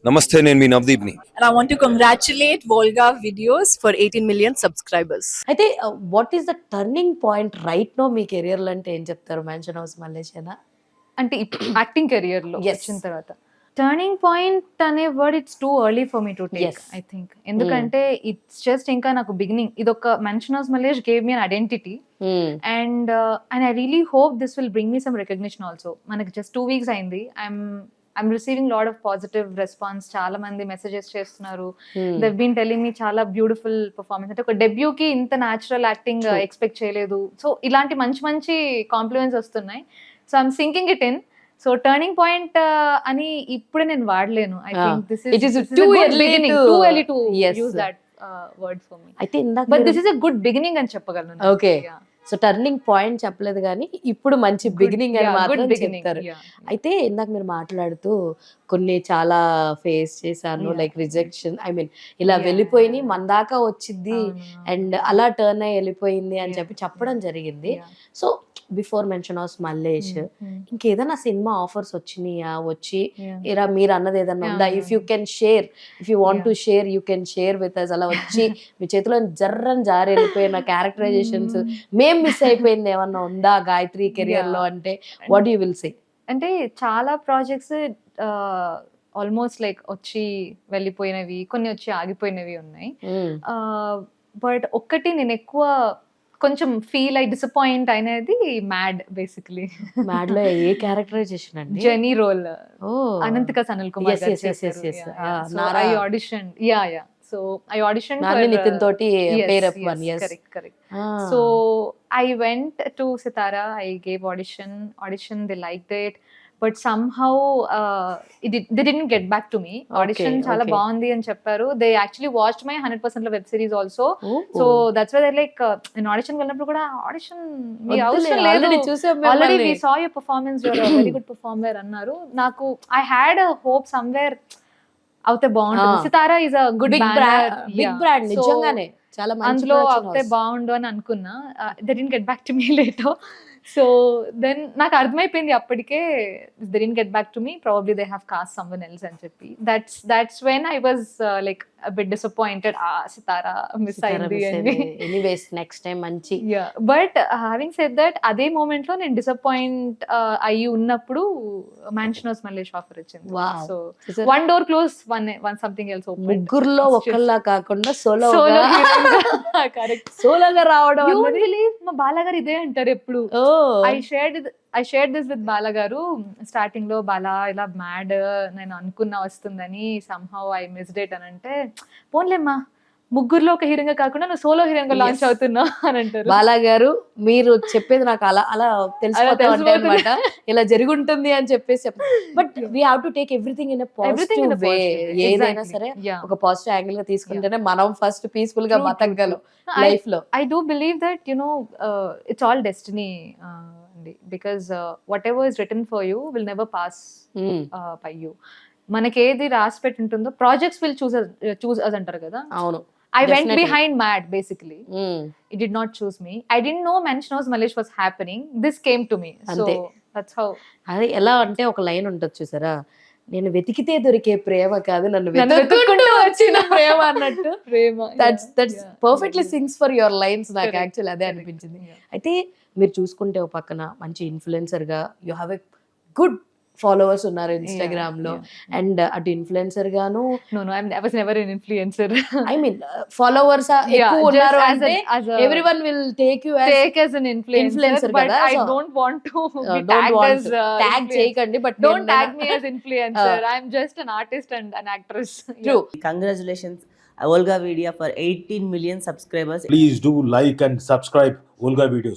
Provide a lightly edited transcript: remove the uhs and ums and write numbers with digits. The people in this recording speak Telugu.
నమస్తే, నేను మీ నవదీప్ని. And I want to congratulate Volga Videos for 18 million subscribers. అయితే what is the turning point right now మీ కెరియర్ లో అంటే ఏం చెప్తారు? మ్యాన్షన్ హౌస్ మల్లేషేనా? అంటే యాక్టింగ్ కెరియర్ లో Yes. వచ్చిన తర్వాత టర్నింగ్ పాయింట్ అనే word it's too early for me to take. Yes. I think ఎందుకంటే ఇట్స్ జస్ట్ ఇంకా నాకు బిగినింగ్. ఇది ఒక mansion house Mallesh gave me an identity and I really hope this will bring me some recognition also. మనకి జస్ట్ 2 weeks అయింది. I'm receiving lot of positive response. చాలా మంది మెసేజెస్ చేస్తున్నారు. దెవ్ బీన్ టెలింగ్ మీ చాలా బ్యూటిఫుల్ పర్ఫార్మెన్స్. అంటే ఒక డెబ్యూ కి ఇంత న్యాచురల్ యాక్టింగ్ ఎక్స్పెక్ట్ చేయలేదు. సో ఇలాంటి మంచి మంచి కాంప్లిమెంట్స్ వస్తున్నాయి. So I'm sinking it in. So turning point అని ఇప్పుడే నేను వాడలేను. I think this is too early to yes. use that word for me. అయితే ఇందాక But this is a good beginning అని చెప్పగలను. Okay. Yeah. So turning point చెప్పలేదు కానీ ఇప్పుడు మంచి బిగినింగ్ అని Yeah, మాత్రం good beginning. చెప్తారు. Yeah. అయితే ఇందాక మీరు మాట్లాడుతూ కొన్ని చాలా ఫేస్ చేశాను, Yeah. Like rejection, I mean ఇలా Yeah. వెళ్ళిపోయి మన దాకా వచ్చింది అవును. అండ్ అలా టర్న్ అయ్యి వెళ్ళిపోయింది అని Yeah. చెప్పడం జరిగింది. Yeah. So before mention house Mallesh ఇంకేదైనా సినిమా ఆఫర్స్ వచ్చినాయా? వచ్చి Yeah. ఇలా మీరు అన్నది ఏదన్నా ఉందా? Yeah. If you can share, if you want Yeah. To share you can share with us. అలా వచ్చి మీ చేతిలో జర్రని జారి వెళ్ళిపోయిన క్యారెక్టరైజేషన్స్ మేం మిస్ అయిపోయింది ఏమన్నా ఉందా గాయత్రి కెరియర్ లో? అంటే వాట్ యూ విల్ సే? అంటే చాలా ప్రాజెక్ట్స్ ఆల్మోస్ట్ లైక్ వచ్చి వెళ్ళిపోయినవి, కొన్ని వచ్చి ఆగిపోయినవి ఉన్నాయి. బట్ ఒక్కటి నేను ఎక్కువ కొంచెం ఫీల్ అయి డిసప్పాయింట్ అయినది మ్యాడ్. బేసిక్లీ మ్యాడ్ లో ఏ క్యారెక్టరైజేషన్ అండి? జెనీ రోల్ ఓ Ananthika Sanal Kumar Yes, yes, yes, yes, yes. Nara. I audition so I audition Nani Nithin తోటి pair up one. yes correct. So I went to Sitara. I gave audition. They liked it, but somehow they didn't get back to me. Audition chala okay. baagundi ani chepparu. They actually watched my 100% web series also. Oh. So that's why they're like in audition vellinappudu kuda audition మీ వద్దులే, అవసరం already లేదు, చూసాం already మిమ్మల్ని. we saw your performance, you're a very good performer అన్నారు. నాకు I had a hope somewhere అవుతే బాగుంటుంది. Sithara is a good big brand. Brand నిజంగానే చాలా మంచి అందులో production అవుతే house. బాగుండు అని అనుకున్నా. They didn't get back to me later. So then నాకు అర్థమైపోయింది అప్పటికే, they didn't get back to me, probably they have cast someone else అని చెప్పి. That's when I was like a bit disappointed. Sitara miss అయింది అని. ఎనీవేస్ నెక్స్ట్ టైం మంచి. బట్ హ్యావింగ్ సెడ్ దట్, అదే మూమెంట్ లో నేను డిసప్పాయింట్ అయ్యి ఉన్నప్పుడు మ్యాన్షన్ హౌస్ మల్లేష్ ఆఫర్ వచ్చింది. Wow. సో చూసారా? One door close, one something else open. ముగ్గురులో ఒకళ్ళ కాకుండా సోలో కరెక్ట్. సోలోగా రావడం You won't అన్నది. believe, మా బాలగారు ఇదే అంటారు ఎప్పుడు. ఐ షేర్డ్ దిస్ విత్ బాలగారు. స్టార్టింగ్ లో బాలా ఇలా మ్యాడ్ నేను అనుకున్నా వస్తుందని, సమ్హౌ ఐ మిస్డ్ ఇట్ అని అంటే, పోన్లేమ్మా ముగ్గురులో ఒక హీరోయిన్ కాకుండా నువ్వు సోలో హీరోయిన్ గా లాంచ్ అవుతున్నా అని అంటారు. బాలా గారు మీరు చెప్పేది నాకు అలా అలా తెలిసిపోతా ఉంటాయి తెలిసిపోతుంది. అనమాట, ఇలా జరిగి ఉంటుంది అని చెప్పేసి. But we have to take everything in Everything in positive a way. positive. ఏదైనా Exactly. సరే Yeah. ఒక పాజిటివ్ యాంగిల్ గా తీసుకుంటేనే మనం ఫస్ట్ పీస్ఫుల్ గా True, బతకగలం I- లైఫ్ లో. I do believe that, it's all destiny, because whatever is written for you will never pass by you. మనకి ఏది రాసి పెట్టి ఉంటుందో, ప్రాజెక్ట్స్ విల్ చూస్ అస్ అంటారు కదా. అవును. I went Definitely. behind Mad basically. It did not choose me. I didn't know Mention House Malish was happening. This came to me. So Ante. that's how. అది ఎలా అంటే ఒక లైన్ ఉంటుంది చూసారా, నేను వెతికితే దొరికే ప్రేమ కాదు, నన్ను నన్ను వెతుక్కుంటూ వచ్చిన ప్రేమ అన్నట్టు. Prema. That's Yeah. Perfectly sings for your lines. నాకు Correct. యాక్చువల్ అదే Correct. అనిపించింది. Yeah. అయితే మీరు చూసుకుంటే ఒక పక్కన మంచి ఇన్ఫ్లుయెన్సర్ గా you have a good followers ఉన్నారు ఇన్స్టాగ్రామ్ లో, Yeah. అండ్ అటు ఇన్ఫ్లుయెన్సర్ గాను, No, I was never an influencer. I mean followers Yeah, ఎక్కువ just ఉన్నారు as అంటే a- everyone will take you as Take as an influencer, Influencer but కదా, I so- don't want to be don't tagged want as tag influencer. చేయకండి. But Don't tag me as influencer. I'm just an artist and an actress. True. Congratulations, Volga Video, for 18 million subscribers. Please do like and subscribe Volga Videos.